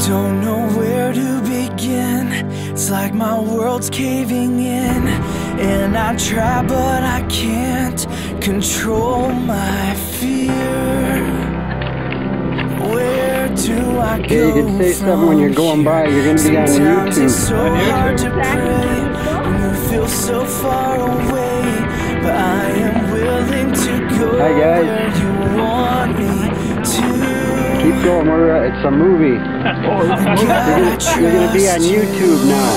Don't know where to begin. It's like my world's caving in, and I try but I can't control my fear. Where do I go? Yeah, you can say something when you're going by. You're going to be on Sometimes YouTube. it's so hard to pray when you feel so far away, but I am willing to go Hi, guys. where you want me to. Keep going. It's a movie. You're going to be on YouTube now.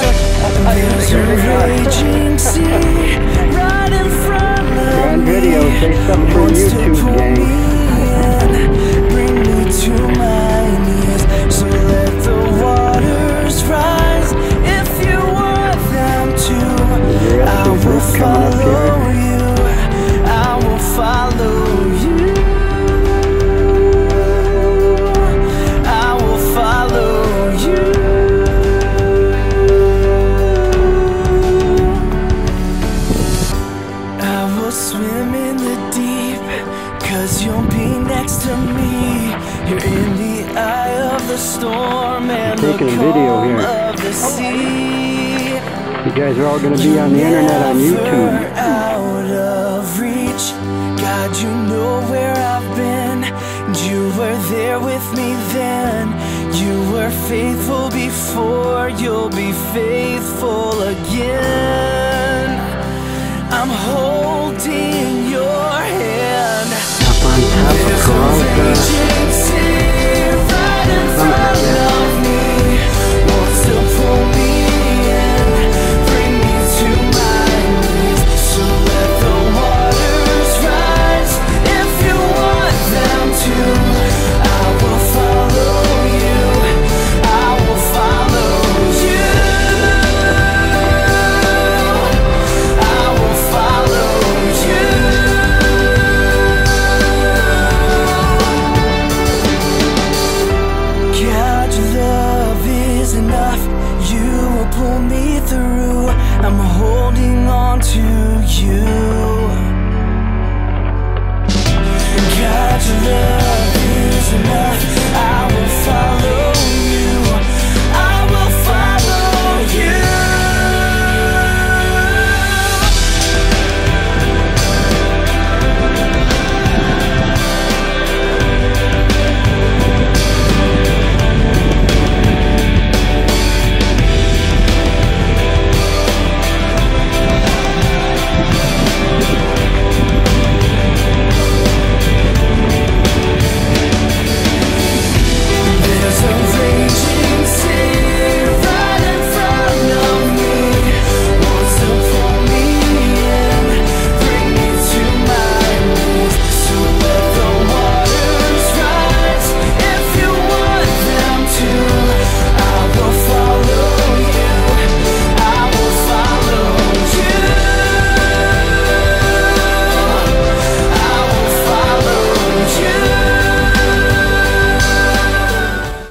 There's a raging sea right in front of You're on video. me. Say something for Wants to YouTube, pull gang. me in, bring me to my knees. So let the waters rise if you want them to. I will follow you. I will follow you. I will follow you. I will swim in the deep, 'cause you'll be next to me. You're in the eye of the storm and the calm of the sea. You guys are all going to be on the internet on YouTube. Out of reach, God, you know where I've been. You were there with me then. You were faithful before, you'll be faithful again. I'm holding your hand.